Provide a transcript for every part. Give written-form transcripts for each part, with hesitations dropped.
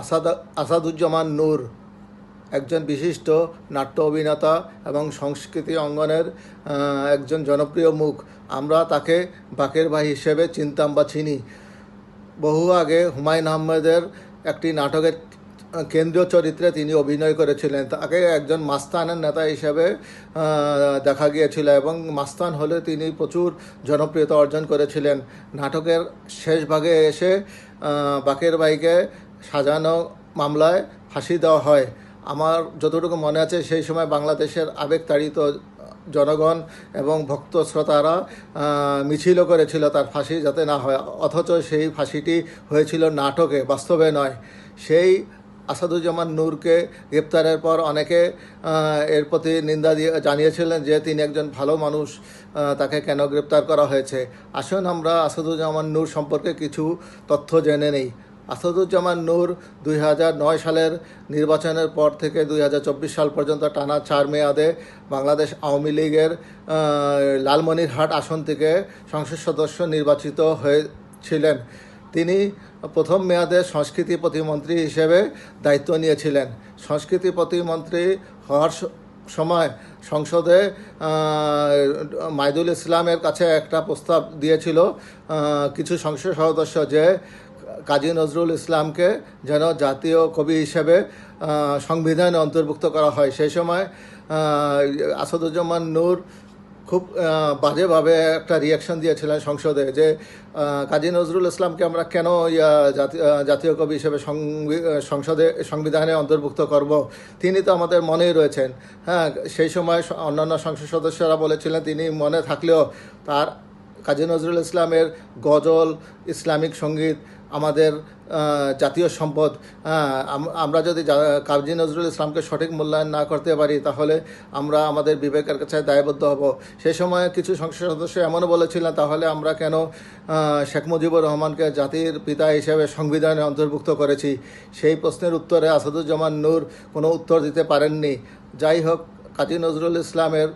আসাদ আসাদুজ্জামান নূর একজন বিশিষ্ট নাট্য অভিনেতা এবং সংস্কৃতি অঙ্গনের একজন জনপ্রিয় মুখ। আমরা তাকে বাকের ভাই হিসেবে চিনতাম বা চিনি। বহু আগে হুমায়ুন আহমেদের একটি নাটকের কেন্দ্রীয় চরিত্রে তিনি অভিনয় করেছিলেন। তাকে একজন মাস্তানের নেতা হিসেবে দেখা গিয়েছিল এবং মাস্তান হলে তিনি প্রচুর জনপ্রিয়তা অর্জন করেছিলেন। নাটকের শেষ ভাগে এসে বাকের ভাইকে সাজানো মামলায় ফাঁসি দেওয়া হয়। আমার যতটুকু মনে আছে সেই সময় বাংলাদেশের আবেগতাড়িত জনগণ এবং ভক্ত শ্রোতারা মিছিলও করেছিল তার ফাঁসি যাতে না হয়, অথচ সেই ফাঁসিটি হয়েছিল নাটকে, বাস্তবে নয়। সেই আসাদুজ্জামান নূরকে গ্রেপ্তারের পর অনেকে এর প্রতি নিন্দা জানিয়েছিলেন যে তিনি একজন ভালো মানুষ, তাকে কেন গ্রেপ্তার করা হয়েছে। আসুন আমরা আসাদুজ্জামান নূর সম্পর্কে কিছু তথ্য জেনে নেই। আসাদুজ্জামান নূর 2009 সালের নির্বাচনের পর থেকে 2024 সাল পর্যন্ত টানা 4 মেয়াদে বাংলাদেশ আওয়ামী লীগের লালমনিরহাট আসন থেকে সংসদ সদস্য নির্বাচিত হয়েছিলেন। তিনি প্রথম মেয়াদে সংস্কৃতি প্রতিমন্ত্রী হিসেবে দায়িত্ব নিয়েছিলেন। সংস্কৃতি প্রতিমন্ত্রী হওয়ার সময় সংসদে মাইদুল ইসলামের কাছে একটা প্রস্তাব দিয়েছিল কিছু সংসদ সদস্য যে কাজী নজরুল ইসলামকে যেন জাতীয় কবি হিসেবে সংবিধানে অন্তর্ভুক্ত করা হয়। সেই সময় আসাদুজ্জামান নূর খুব বাজেভাবে একটা রিয়াকশন দিয়েছিলেন সংসদে যে কাজী নজরুল ইসলামকে আমরা কেন জাতীয় কবি হিসেবে সংবিধানে অন্তর্ভুক্ত করব, তিনি তো আমাদের মনেই রয়েছেন। হ্যাঁ, সেই সময় অন্যান্য সংসদ সদস্যরা বলেছিলেন তিনি মনে থাকলেও তার কাজী নজরুল ইসলামের গজল, ইসলামিক সঙ্গীত আমাদের জাতীয় সম্পদ। আমরা যদি কাজী নজরুল ইসলামকে সঠিক মূল্যায়ন না করতে পারি তাহলে আমরা আমাদের বিবেকের কাছে দায়বদ্ধ হব। সেই সময় কিছু সংসদ সদস্য এমনও বলেছিলেন তাহলে আমরা কেন শেখ মুজিবুর রহমানকে জাতির পিতা হিসেবে সংবিধানে অন্তর্ভুক্ত করেছি। সেই প্রশ্নের উত্তরে আসাদুজ্জামান নূর কোনো উত্তর দিতে পারেননি। যাই হোক, কাজী নজরুল ইসলামের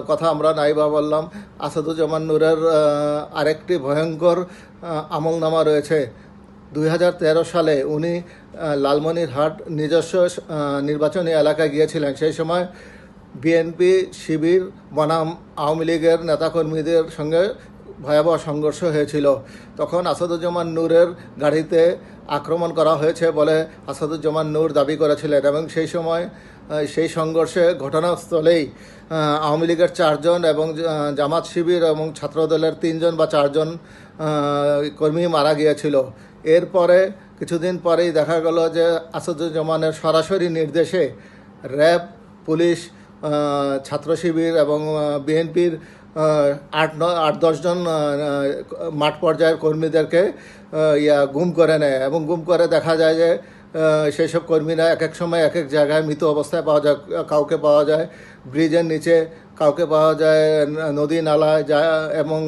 কথা আমরা নাইবা বললাম। আসাদুজ্জামান নূরের আরেকটি ভয়ঙ্কর আমলনামা রয়েছে। 2013 সালে উনি লালমনিরহাট নিজস্ব নির্বাচনী এলাকায় গিয়েছিলেন। সেই সময় বিএনপি শিবির বনাম আওয়ামী লীগের নেতাকর্মীদের সঙ্গে ভয়াবহ সংঘর্ষ হয়েছিল। তখন আসাদুজ্জামান নূরের গাড়িতে আক্রমণ করা হয়েছে বলে আসাদুজ্জামান নূর দাবি করেছিলেন এবং সেই সময় সেই সংঘর্ষে ঘটনাস্থলেই আওয়ামী লীগের 4 জন এবং জামাত শিবির এবং ছাত্রদলের 3 জন বা 4 জন কর্মী মারা গিয়েছিল। এরপরে কিছুদিন পরেই দেখা গেল যে আসাদুজ্জামানের সরাসরি নির্দেশে র্যাব, পুলিশ, ছাত্র শিবির এবং বিএনপির 8-10 জন মাঠ পর্যায়ের কর্মীদেরকে গুম করে নেয় এবং গুম করে দেখা যায় যে সেই সব কর্মীরা এক এক সময় এক এক জায়গায় মৃত অবস্থায় পাওয়া যায়। কাউকে পাওয়া যায় ব্রিজের নিচে, কাউকে পাওয়া যায় নদী নালায় এবং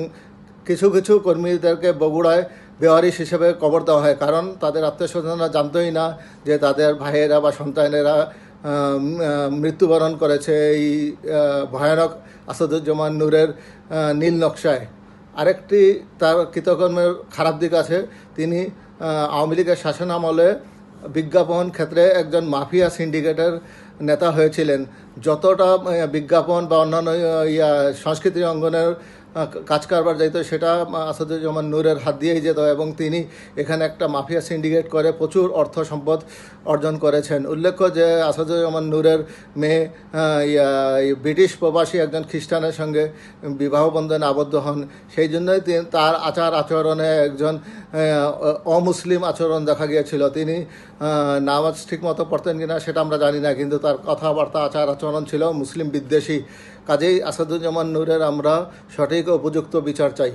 কিছু কিছু কর্মীদেরকে বগুড়ায় বেওয়ারিশ হিসেবে কবর দেওয়া হয়, কারণ তাদের আত্মীয়স্বজনরা জানতোই না যে তাদের ভাইয়েরা বা সন্তানেরা মৃত্যুবরণ করেছে এই ভয়ানক আসাদুজ্জামান নূরের নীল নকশায়। আরেকটি তার কৃতকর্মের খারাপ দিক আছে। তিনি আওয়ামী লীগের শাসন আমলে বিজ্ঞাপন ক্ষেত্রে একজন মাফিয়া সিন্ডিকেটের নেতা হয়েছিলেন। যতটা বিজ্ঞাপন বা অন্যান্য সংস্কৃতি অঙ্গনের কাজ কারবার যাইতো সেটা আসাদুজ্জামান নূরের হাত দিয়েই যেত এবং তিনি এখানে একটা মাফিয়া সিন্ডিকেট করে প্রচুর অর্থ সম্পদ অর্জন করেছেন। উল্লেখ্য যে আসাদুজ্জামান নূরের মেয়ে ব্রিটিশ প্রবাসী একজন খ্রিস্টানের সঙ্গে বিবাহ বন্ধনে আবদ্ধ হন। সেই জন্যই তার আচার আচরণে একজন অমুসলিম আচরণ দেখা গিয়েছিল। তিনি নামাজ ঠিকমতো পড়তেন কিনা সেটা আমরা জানি না, কিন্তু তার কথাবার্তা, আচার আচরণ ছিল মুসলিম বিদ্বেষী। কাজেই আসাদুজ্জামান নূরের আমরা সঠিক ও উপযুক্ত বিচার চাই।